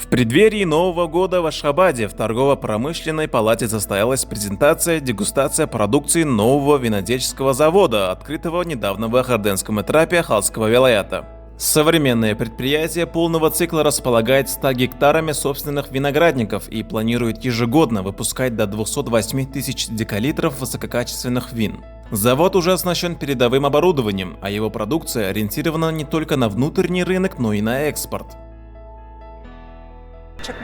В преддверии Нового года в Ашхабаде в торгово-промышленной палате состоялась презентация, дегустация продукции нового винодельческого завода, открытого недавно в Ахарденском этрапе Ахалского вилаята. Современное предприятие полного цикла располагает 100 гектарами собственных виноградников и планирует ежегодно выпускать до 208 тысяч декалитров высококачественных вин. Завод уже оснащен передовым оборудованием, а его продукция ориентирована не только на внутренний рынок, но и на экспорт.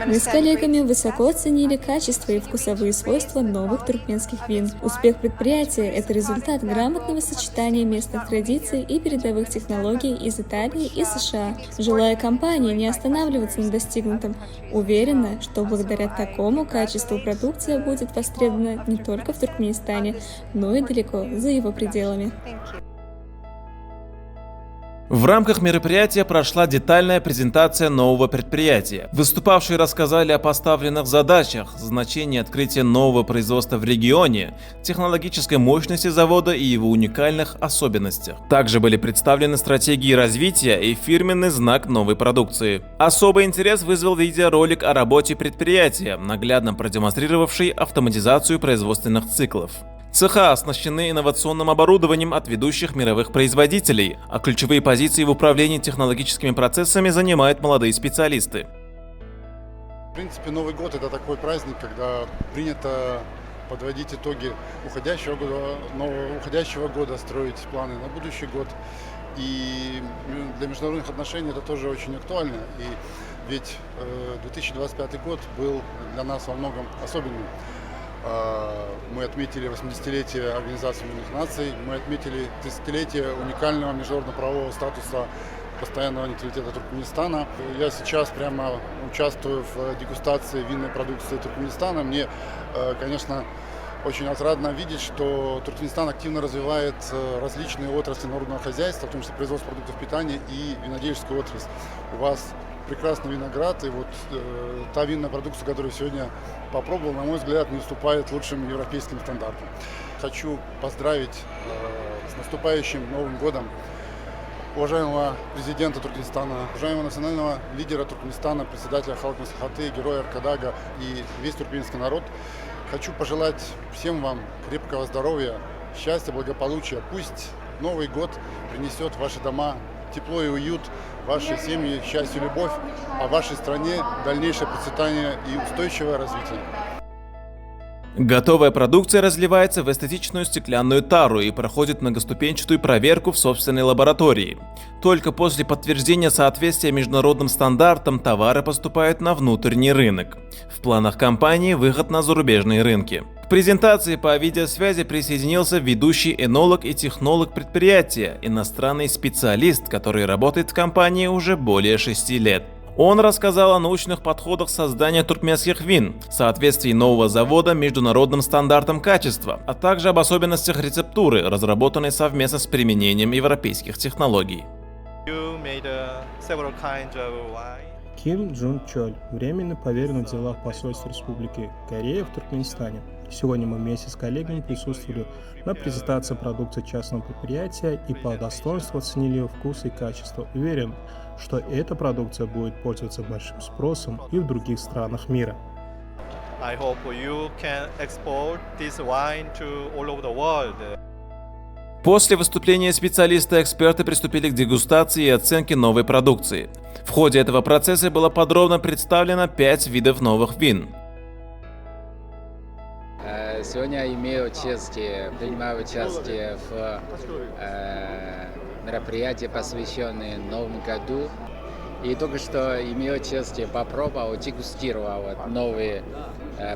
Мы с коллегами высоко оценили качество и вкусовые свойства новых туркменских вин. Успех предприятия – это результат грамотного сочетания местных традиций и передовых технологий из Италии и США. Желаю компании не останавливаться на достигнутом. Уверена, что благодаря такому качеству продукция будет востребована не только в Туркменистане, но и далеко за его пределами. В рамках мероприятия прошла детальная презентация нового предприятия. Выступавшие рассказали о поставленных задачах, значении открытия нового производства в регионе, технологической мощности завода и его уникальных особенностях. Также были представлены стратегии развития и фирменный знак новой продукции. Особый интерес вызвал видеоролик о работе предприятия, наглядно продемонстрировавший автоматизацию производственных циклов. Цеха оснащены инновационным оборудованием от ведущих мировых производителей, а ключевые позиции в управлении технологическими процессами занимают молодые специалисты. В принципе, Новый год – это такой праздник, когда принято подводить итоги уходящего года, строить планы на будущий год. И для международных отношений это тоже очень актуально. И ведь 2025 год был для нас во многом особенным. Мы отметили 80-летие Организации Объединенных Наций, мы отметили 30-летие уникального международно-правового статуса постоянного нейтралитета Туркменистана. Я сейчас прямо участвую в дегустации винной продукции Туркменистана. Мне, конечно, очень отрадно видеть, что Туркменистан активно развивает различные отрасли народного хозяйства, в том числе производство продуктов питания и винодельческую отрасль. У вас прекрасный виноград, и вот та винная продукция, которую сегодня попробовал, на мой взгляд, не уступает лучшим европейским стандартам. Хочу поздравить с наступающим Новым годом уважаемого президента Туркменистана, уважаемого национального лидера Туркменистана, председателя Халк Маслихаты, героя Аркадага и весь туркменский народ. Хочу пожелать всем вам крепкого здоровья, счастья, благополучия. Пусть Новый год принесет в ваши дома тепло и уют, вашей семье счастье и любовь, а вашей стране дальнейшее процветание и устойчивое развитие. Готовая продукция разливается в эстетичную стеклянную тару и проходит многоступенчатую проверку в собственной лаборатории. Только после подтверждения соответствия международным стандартам товары поступают на внутренний рынок. В планах компании выход на зарубежные рынки. К презентации по видеосвязи присоединился ведущий энолог и технолог предприятия, иностранный специалист, который работает в компании уже более 6 лет. Он рассказал о научных подходах создания туркменских вин, соответствии нового завода международным стандартам качества, а также об особенностях рецептуры, разработанной совместно с применением европейских технологий. Ким Джун Чоль, временно поверенный в делах посольства Республики Корея в Туркменистане. Сегодня мы вместе с коллегами присутствовали на презентации продукции частного предприятия и по достоинству оценили ее вкус и качество. Уверен, что эта продукция будет пользоваться большим спросом и в других странах мира. I hope you can export this wine to all over the world. После выступления специалисты-эксперты приступили к дегустации и оценке новой продукции. В ходе этого процесса было подробно представлено 5 видов новых вин. Сегодня принимаю участие в мероприятии, посвященном Новому году. И только что имел честь попробовать, дегустировать новые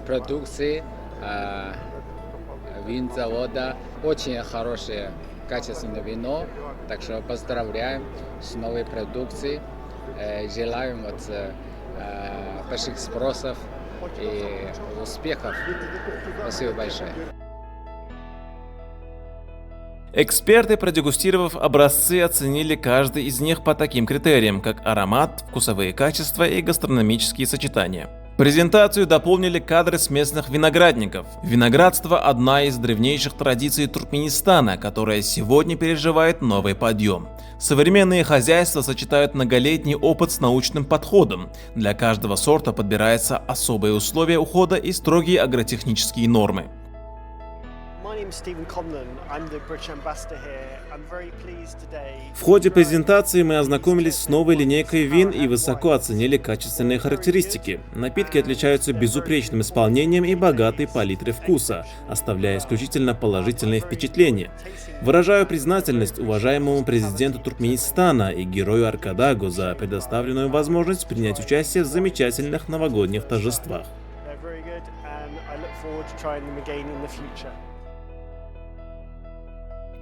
продукции вин завода. Очень хорошее качественное вино, так что поздравляем с новой продукцией. Желаем больших спросов и успехов. Спасибо большое. Эксперты, продегустировав образцы, оценили каждый из них по таким критериям, как аромат, вкусовые качества и гастрономические сочетания. Презентацию дополнили кадры с местных виноградников. Виноградство – одна из древнейших традиций Туркменистана, которая сегодня переживает новый подъем. Современные хозяйства сочетают многолетний опыт с научным подходом. Для каждого сорта подбираются особые условия ухода и строгие агротехнические нормы. В ходе презентации мы ознакомились с новой линейкой вин и высоко оценили качественные характеристики. Напитки отличаются безупречным исполнением и богатой палитрой вкуса, оставляя исключительно положительные впечатления. Выражаю признательность уважаемому президенту Туркменистана и герою Аркадагу за предоставленную возможность принять участие в замечательных новогодних торжествах.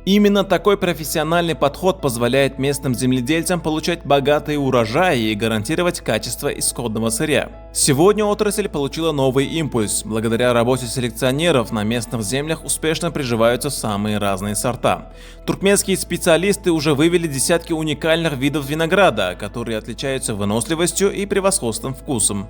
Именно такой профессиональный подход позволяет местным земледельцам получать богатые урожаи и гарантировать качество исходного сырья. Сегодня отрасль получила новый импульс. Благодаря работе селекционеров на местных землях успешно приживаются самые разные сорта. Туркменские специалисты уже вывели десятки уникальных видов винограда, которые отличаются выносливостью и превосходным вкусом.